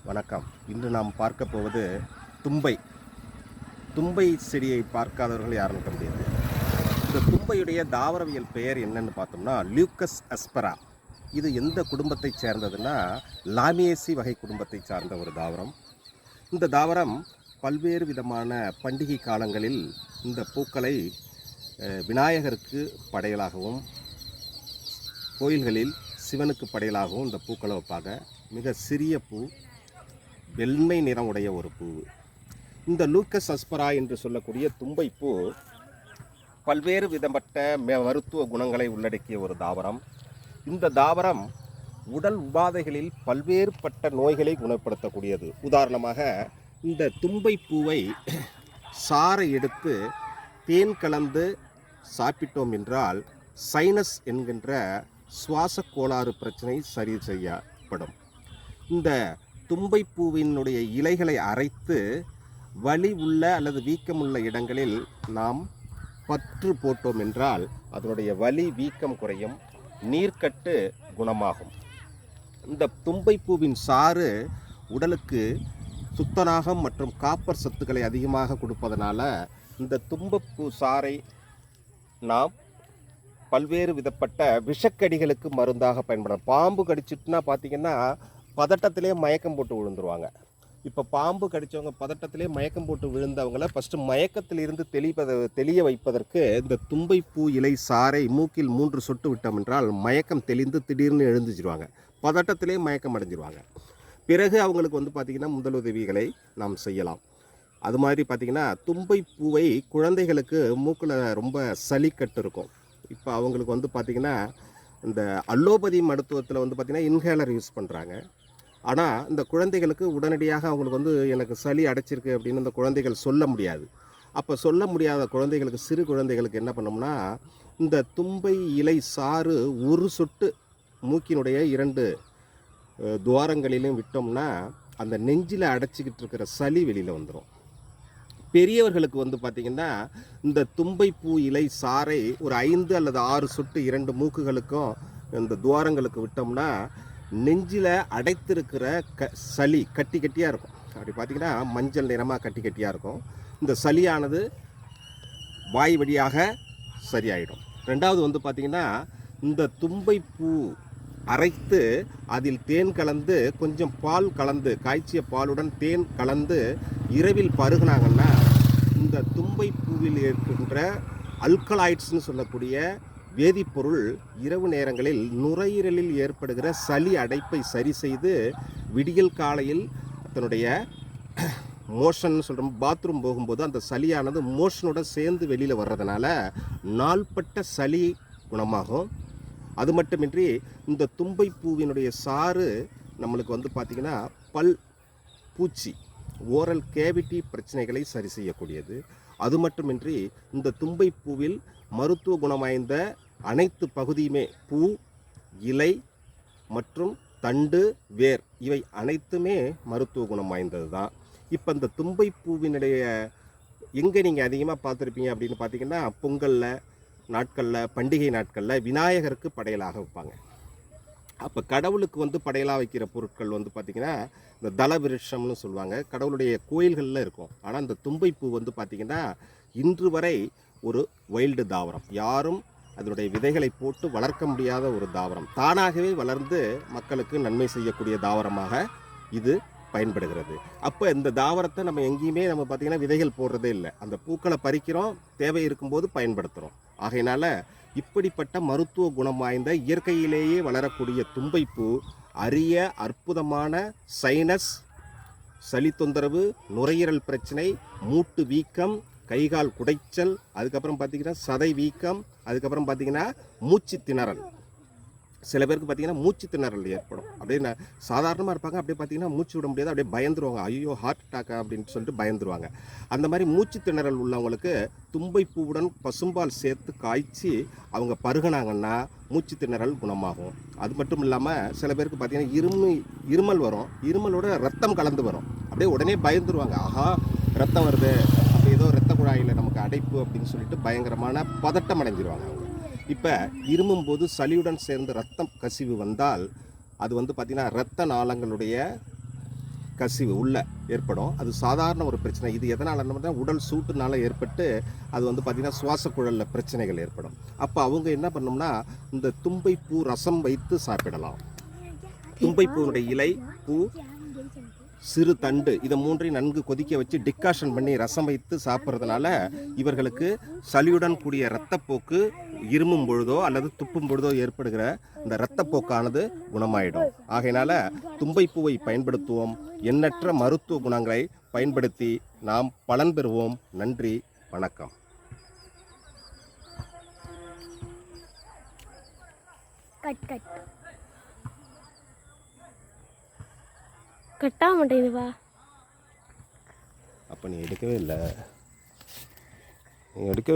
வணக்கம். இன்று நாம் பார்க்க போவது தும்பை. தும்பை செடியை பார்க்காதவர்கள் யாரும் இருக்க முடியாது. இந்த தும்பையுடைய தாவரவியல் பெயர் என்னன்னு பார்த்தோம்னா லியூக்கஸ் அஸ்பெரா. இது எந்த குடும்பத்தை சேர்ந்ததுன்னா லாமியேசி வகை குடும்பத்தை சார்ந்த ஒரு தாவரம். இந்த தாவரம் பல்வேறு விதமான பண்டிகை காலங்களில் இந்த பூக்களை விநாயகருக்கு படையலாகவும் கோயில்களில் சிவனுக்கு படையலாகவும் இந்த பூக்களை வைப்பாங்க. மிக சிறிய பூ, வெண்மை நிறம் உடைய ஒரு பூ. இந்த லூக்கஸ் அஸ்பெரா என்று சொல்லக்கூடிய தும்பைப்பூ பல்வேறு விதப்பட்ட மருத்துவ குணங்களை உள்ளடக்கிய ஒரு தாவரம். இந்த தாவரம் உடல் உபாதைகளில் பல்வேறுபட்ட நோய்களை குணப்படுத்தக்கூடியது. உதாரணமாக இந்த தும்பைப்பூவை சாறை எடுத்து தேன் கலந்து சாப்பிட்டோம் என்றால் சைனஸ் என்கின்ற சுவாச கோளாறு பிரச்சனை சரி செய்யப்படும். இந்த தும்பைப்பூவினுடைய இலைகளை அரைத்து வலி உள்ள அல்லது வீக்கமுள்ள இடங்களில் நாம் பற்று போட்டோம் என்றால் அதனுடைய வலி வீக்கம் குறையும், நீர்க்கட்டு குணமாகும். இந்த தும்பைப்பூவின் சாறு உடலுக்கு துத்தநாகம் மற்றும் காப்பர் சத்துக்களை அதிகமாக கொடுப்பதனால இந்த தும்பைப்பூ சாறை நாம் பல்வேறு விதப்பட்ட விஷக்கடிகளுக்கு மருந்தாக பயன்படும். பாம்பு கடிச்சிட்டுனா பார்த்திங்கன்னா பதட்டத்திலே மயக்கம் போட்டு விழுந்துருவாங்க. இப்போ பாம்பு கடித்தவங்க பதட்டத்திலே மயக்கம் போட்டு விழுந்தவங்கள ஃபஸ்ட்டு மயக்கத்திலிருந்து தெளிய வைப்பதற்கு இந்த தும்பைப்பூ இலை சாறை மூக்கில் 3 சொட்டு விட்டோம் என்றால் மயக்கம் தெளிந்து திடீர்னு எழுந்துச்சிருவாங்க. பதட்டத்திலே மயக்கம் அடைஞ்சிருவாங்க. பிறகு அவங்களுக்கு பார்த்திங்கன்னா முதலுதவிகளை நாம் செய்யலாம். அது மாதிரி பார்த்திங்கன்னா தும்பைப்பூவை குழந்தைகளுக்கு மூக்கில் ரொம்ப சளிக்கட்டு இருக்கும். இப்போ அவங்களுக்கு பார்த்திங்கன்னா இந்த அலோபதி மருத்துவத்தில் பார்த்திங்கன்னா இன்ஹேலர் யூஸ் பண்ணுறாங்க. ஆனால் இந்த குழந்தைகளுக்கு உடனடியாக அவங்களுக்கு எனக்கு சளி அடைச்சிருக்கு அப்படின்னு இந்த குழந்தைகள் சொல்ல முடியாது. அப்போ சொல்ல முடியாத குழந்தைகளுக்கு, சிறு குழந்தைகளுக்கு என்ன பண்ணோம்னா இந்த தும்பை இலை சாறு 1 சொட்டு மூக்கினுடைய 2 துவாரங்களிலும் விட்டோம்னா அந்த நெஞ்சில் அடைச்சிக்கிட்டு இருக்கிற சளி வெளியில் வந்துடும். பெரியவர்களுக்கு பார்த்திங்கன்னா இந்த தும்பைப்பூ இலை சாறை ஒரு 5 அல்லது 6 சொட்டு 2 மூக்குகளுக்கும் இந்த துவாரங்களுக்கு விட்டோம்னா நெஞ்சில் அடைத்திருக்கிற சளி கட்டி கட்டியாக இருக்கும். அப்படி பார்த்திங்கன்னா மஞ்சள் நிறமாக கட்டி கட்டியாக இருக்கும். இந்த சளியானது வாய் வழியாக சரியாயிடும். ரெண்டாவது பார்த்திங்கன்னா இந்த தும்பைப்பூ அரைத்து அதில் தேன் கலந்து கொஞ்சம் பால் கலந்து, காய்ச்சிய பாலுடன் தேன் கலந்து இரவில் பருகினாங்கன்னா இந்த தும்பைப்பூவில் இருக்கின்ற அல்கலாய்ட்ஸ்னு சொல்லக்கூடிய வேதிப்பொருள் இரவு நேரங்களில் நுரையீரலில் ஏற்படுகிற சளி அடைப்பை சரி செய்து விடியல் காலையில் தன்னுடைய மோஷன் சொல்கிறோம், பாத்ரூம் போகும்போது அந்த சளியானது மோஷனோட சேர்ந்து வெளியில் வர்றதுனால நாள்பட்ட சளி குணமாகும். அது மட்டுமின்றி இந்த தும்பைப்பூவினுடைய சாறு நம்மளுக்கு பார்த்திங்கன்னா பல் பூச்சி, ஓரல் கேவிட்டி பிரச்சனைகளை சரி செய்யக்கூடியது. அது மட்டுமின்றி இந்த தும்பைப்பூவில் மருத்துவ குணம் வாய்ந்த அனைத்து பகுதியுமே, பூ, இலை மற்றும் தண்டு, வேர், இவை அனைத்துமே மருத்துவ குணம் வாய்ந்தது தான். இப்போ இந்த தும்பைப்பூவினுடைய எங்கே நீங்கள் அதிகமாக பார்த்துருப்பீங்க அப்படின்னு பார்த்திங்கன்னா பொங்கலில் நாட்களில், பண்டிகை நாட்களில் விநாயகருக்கு படையலாக வைப்பாங்க. அப்போ கடவுளுக்கு படையலாக வைக்கிற பொருட்கள் பார்த்திங்கன்னா இந்த தல விருட்சம்னு சொல்லுவாங்க, கடவுளுடைய கோயில்களில் இருக்கும். ஆனால் இந்த தும்பைப்பூ பார்த்திங்கன்னா இன்று வரை ஒரு வைல்டு தாவரம். யாரும் அதனுடைய விதைகளை போட்டு வளர்க்க முடியாத ஒரு தாவரம். தானாகவே வளர்ந்து மக்களுக்கு நன்மை செய்யக்கூடிய தாவரமாக இது பயன்படுகிறது. அப்போ இந்த தாவரத்தை நம்ம எங்கேயுமே பார்த்திங்கன்னா விதைகள் போடுறதே இல்லை. அந்த பூக்களை பறிக்கிறோம், தேவை இருக்கும்போது பயன்படுத்துகிறோம். ஆகையினால இப்படிப்பட்ட மருத்துவ குணம் வாய்ந்த இயற்கையிலேயே வளரக்கூடிய தும்பைப்பூ அரிய அற்புதமான சைனஸ், சளி தொந்தரவு, நுரையீரல் பிரச்சனை, மூட்டு வீக்கம், கைகால் குடைச்சல், அதுக்கப்புறம் பார்த்திங்கன்னா சதை வீக்கம், அதுக்கப்புறம் பார்த்திங்கன்னா மூச்சு திணறல். சில பேருக்கு பார்த்திங்கன்னா மூச்சு திணறல் ஏற்படும். அப்படியே சாதாரணமாக இருப்பாங்க, அப்படியே பார்த்திங்கன்னா மூச்சு விட முடியாது, அப்படியே பயந்துருவாங்க. ஐயோ ஹார்ட் அட்டாக்கா அப்படின்னு சொல்லிட்டு பயந்துருவாங்க. அந்த மாதிரி மூச்சு திணறல் உள்ளவங்களுக்கு தும்பைப்பூவுடன் பசும்பால் சேர்த்து காய்ச்சி அவங்க பருகினாங்கன்னா மூச்சு திணறல் குணமாகும். அது மட்டும் இல்லாமல் சில பேருக்கு பார்த்திங்கன்னா இருமல் வரும், இருமலோட ரத்தம் கலந்து வரும். அப்படியே உடனே பயந்துருவாங்க, ஆஹா ரத்தம் வருது, அப்போ ஏதோ ரத்த குழாயில் நமக்கு அடைப்பு அப்படின்னு சொல்லிட்டு பயங்கரமான பதட்டம் அடைஞ்சிருவாங்க அவங்க. இப்போ இருமும்போது சளியுடன் சேர்ந்து ரத்தம் கசிவு வந்தால் அது பார்த்திங்கன்னா இரத்த நாளங்களுடைய கசிவு உள்ள ஏற்படும். அது சாதாரண ஒரு பிரச்சனை. இது எதனால உடல் சூட்டுனால ஏற்பட்டு அது வந்து பார்த்திங்கன்னா சுவாச குழலில் பிரச்சனைகள் ஏற்படும். அப்போ அவங்க என்ன பண்ணோம்னா இந்த தும்பைப்பூ ரசம் வைத்து சாப்பிடலாம். தும்பைப்பூனுடைய இலை, பூ, சிறு தண்டு இதை மூன்றையும் நன்கு கொதிக்க வச்சு டிகாஷன் பண்ணி ரசம் வைத்து சாப்பிட்றதுனால இவர்களுக்கு சளியுடன் கூடிய இரத்தப்போக்கு இருமும் பொழுதோ அல்லது துப்பும் பொழுதோ ஏற்படுகிற இந்த இரத்தப்போக்கானது குணமாயிடும். ஆகையினால தும்பைப்பூவை பயன்படுத்துவோம். எண்ணற்ற மருத்துவ குணங்களை பயன்படுத்தி நாம் பலன் பெறுவோம். நன்றி, வணக்கம். கட்டாக மாட்டேங்குதுப்பா. அப்போ நீ எடுக்கவே இல்லை. நீ எடுக்க